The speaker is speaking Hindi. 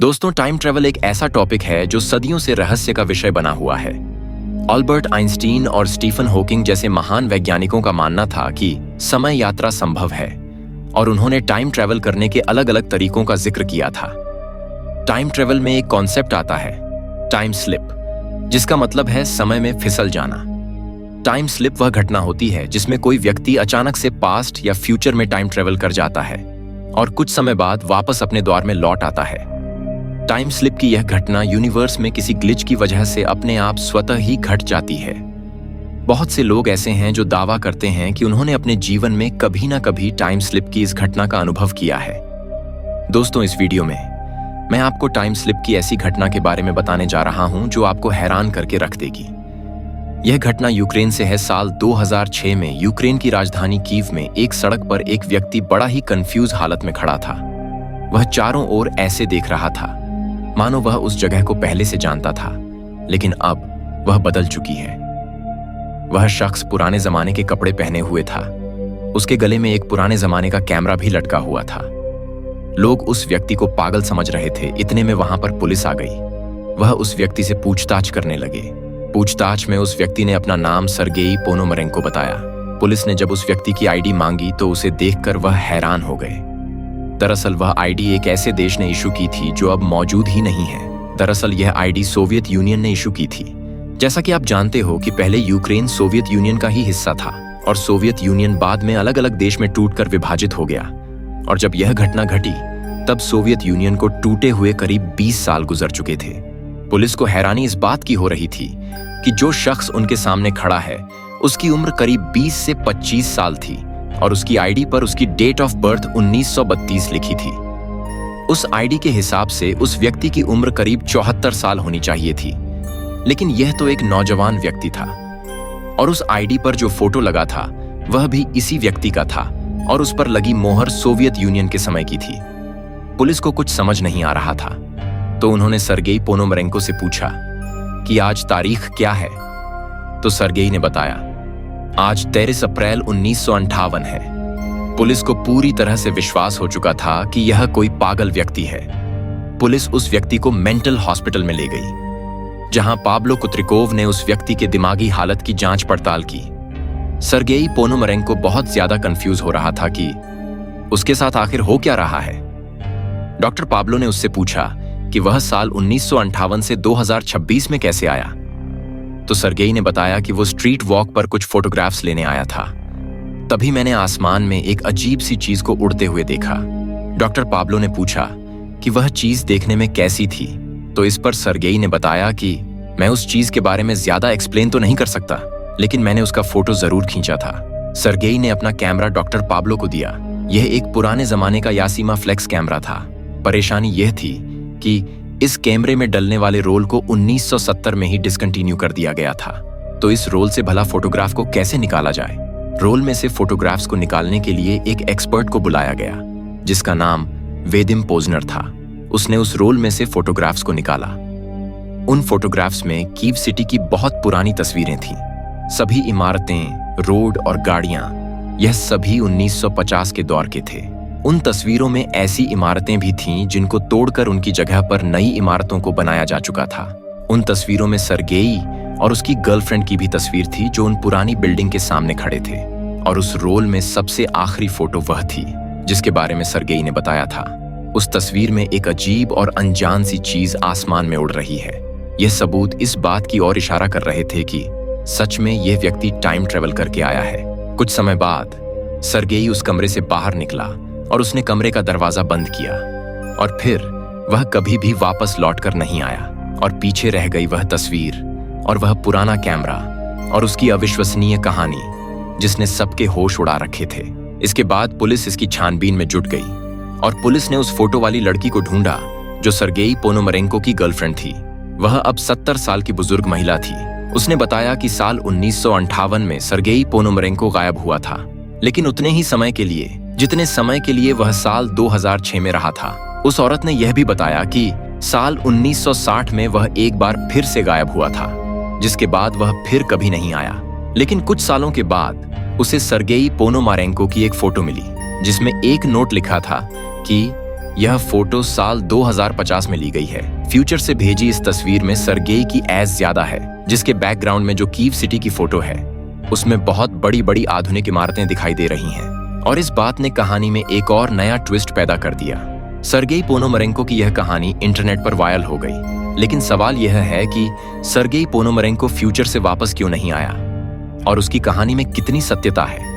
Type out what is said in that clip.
दोस्तों, टाइम ट्रेवल एक ऐसा टॉपिक है जो सदियों से रहस्य का विषय बना हुआ है। अल्बर्ट आइंस्टीन और स्टीफन हॉकिंग जैसे महान वैज्ञानिकों का मानना था कि समय यात्रा संभव है और उन्होंने टाइम ट्रेवल करने के अलग-अलग तरीकों का जिक्र किया था। टाइम ट्रेवल में एक कॉन्सेप्ट आता है, टाइम स्लिप, जिसका मतलब है समय में फिसल जाना। टाइम स्लिप वह घटना होती है जिसमें कोई व्यक्ति अचानक से पास्ट या फ्यूचर में टाइम ट्रेवल कर जाता है और कुछ समय बाद वापस अपने द्वार में लौट आता है। टाइम स्लिप की यह घटना यूनिवर्स में किसी ग्लिच की वजह से अपने आप स्वतः ही घट जाती है। बहुत से लोग ऐसे हैं जो दावा करते हैं कि उन्होंने अपने जीवन में कभी ना कभी टाइम स्लिप की इस घटना का अनुभव किया है। दोस्तों, इस वीडियो में मैं आपको टाइम स्लिप की ऐसी घटना के बारे में बताने जा रहा हूं जो आपको हैरान करके रख देगी। यह घटना यूक्रेन से है। साल 2006 में यूक्रेन की राजधानी कीव में एक सड़क पर एक व्यक्ति बड़ा ही कंफ्यूज हालत में खड़ा था। वह चारों ओर ऐसे देख रहा था मानो वह उस जगह को पहले से जानता था, लेकिन अब वह बदल चुकी है। वह शख्स पुराने जमाने के कपड़े पहने हुए था। उसके गले में एक पुराने जमाने का कैमरा भी लटका हुआ था। लोग उस व्यक्ति को पागल समझ रहे थे। इतने में वहां पर पुलिस आ गई। वह उस व्यक्ति से पूछताछ करने लगे। पूछताछ में उस व्यक्ति ने अपना नाम सर्गेई पोनोमरेंको बताया। पुलिस ने जब उस व्यक्ति की आईडी मांगी तो उसे देखकर वह हैरान हो गए। दरअसल वह आईडी एक ऐसे देश ने इशू की थी जो अब मौजूद ही नहीं है। दरअसल यह आईडी सोवियत यूनियन ने इशू की थी। जैसा कि आप जानते हो कि पहले यूक्रेन सोवियत यूनियन का ही हिस्सा था और सोवियत यूनियन बाद में अलग अलग देश में टूटकर विभाजित हो गया। और जब यह घटना घटी तब सोवियत यूनियन को टूटे हुए करीब 20 साल गुजर चुके थे। पुलिस को हैरानी इस बात की हो रही थी कि जो शख्स उनके सामने खड़ा है उसकी उम्र करीब 20 से 25 साल थी और उसकी आईडी पर उसकी डेट ऑफ बर्थ 1932 लिखी थी। उस आईडी के हिसाब से उस व्यक्ति की उम्र करीब 74 साल होनी चाहिए थी, लेकिन यह तो एक नौजवान व्यक्ति था। और उस आईडी पर जो फोटो लगा था वह भी इसी व्यक्ति का था और उस पर लगी मोहर सोवियत यूनियन के समय की थी। पुलिस को कुछ समझ नहीं आ रहा था, तो उन्होंने सर्गेई पोनोमरेंको से पूछा कि आज तारीख क्या है। तो सर्गेई ने बताया, आज 13 अप्रैल 1958 है। पुलिस को पूरी तरह से विश्वास हो चुका था कि यह कोई पागल व्यक्ति है। पुलिस उस व्यक्ति को मेंटल हॉस्पिटल में ले गई, जहां पाब्लो कुत्रिकोव ने उस व्यक्ति के दिमागी हालत की जांच पड़ताल की। सर्गेई पोनोमरेंको बहुत ज्यादा कंफ्यूज हो रहा था कि उसके साथ आखिर हो क्या रहा है। डॉक्टर पाब्लो ने उससे पूछा कि वह साल 1958 से 2026 में कैसे आया। तो सर्गेई ने बताया कि वो स्ट्रीट वॉक पर कुछ फोटोग्राफ्स लेने आया था। तभी मैंने आसमान में एक अजीब सी चीज को उड़ते हुए देखा। डॉक्टर पाब्लो ने पूछा कि वह चीज देखने में कैसी थी। तो इस पर सर्गेई ने बताया कि मैं उस चीज के बारे में ज्यादा एक्सप्लेन तो नहीं कर सकता, लेकिन मैंने उसका फोटो जरूर खींचा था। सर्गेई ने अपना कैमरा डॉक्टर पाब्लो को दिया। यह एक पुराने जमाने का यासीमा फ्लेक्स कैमरा था। परेशानी यह थी कि इस कैमरे में डलने वाले रोल को 1970 में ही डिसकंटिन्यू कर दिया गया था। तो इस रोल से भला फोटोग्राफ को कैसे निकाला जाए। रोल में से फोटोग्राफ्स को निकालने के लिए एक एक्सपर्ट को बुलाया गया, जिसका नाम वेदिम पोजनर था। उसने उस रोल में से फोटोग्राफ्स को निकाला। उन फोटोग्राफ्स में कीव सिटी की बहुत पुरानी तस्वीरें थीं। सभी इमारतें, रोड और गाड़ियां, यह सभी 1950 के दौर के थे। उन तस्वीरों में ऐसी इमारतें भी थीं जिनको तोड़कर उनकी जगह पर नई इमारतों को बनाया जा चुका था। उन तस्वीरों में सर्गेई और उसकी गर्लफ्रेंड की भी तस्वीर थी जो उन पुरानी बिल्डिंग के सामने खड़े थे। और उस रोल में सबसे आखिरी फोटो वह थी जिसके बारे में सर्गेई ने बताया था। उस तस्वीर में एक अजीब और अनजान सी चीज आसमान में उड़ रही है। यह सबूत इस बात की ओर इशारा कर रहे थे कि सच में यह व्यक्ति टाइम ट्रेवल करके आया है। कुछ समय बाद सर्गेई उस कमरे से बाहर निकला और उसने कमरे का दरवाजा बंद किया और फिर वह कभी भी वापस लौटकर नहीं आया। और पीछे रह गई वह तस्वीर और वह पुराना कैमरा और उसकी अविश्वसनीय कहानी जिसने सबके होश उड़ा रखे थे। इसके बाद पुलिस इसकी छानबीन में जुट गई और पुलिस ने उस फोटो वाली लड़की को ढूंढा जो सर्गेई पोनोमरेंको की गर्लफ्रेंड थी। वह अब 70 साल की बुजुर्ग महिला थी। उसने बताया कि साल 1958 में सर्गेई पोनोमरेंको गायब हुआ था, लेकिन उतने ही समय के लिए जितने समय के लिए वह साल 2006 में रहा था। उस औरत ने यह भी बताया कि साल 1960 में वह एक बार फिर से गायब हुआ था, जिसके बाद वह फिर कभी नहीं आया। लेकिन कुछ सालों के बाद उसे सर्गेई पोनोमारेंको की एक फोटो मिली जिसमें एक नोट लिखा था कि यह फोटो साल 2050 में ली गई है। फ्यूचर से भेजी इस तस्वीर में सर्गेई की एज ज्यादा है, जिसके बैकग्राउंड में जो कीव सिटी की फोटो है उसमें बहुत बड़ी बड़ी आधुनिक इमारतें दिखाई दे रही हैं। और इस बात ने कहानी में एक और नया ट्विस्ट पैदा कर दिया। सर्गेई पोनोमरेंको की यह कहानी इंटरनेट पर वायरल हो गई, लेकिन सवाल यह है कि सर्गेई पोनोमरेंको फ्यूचर से वापस क्यों नहीं आया और उसकी कहानी में कितनी सत्यता है।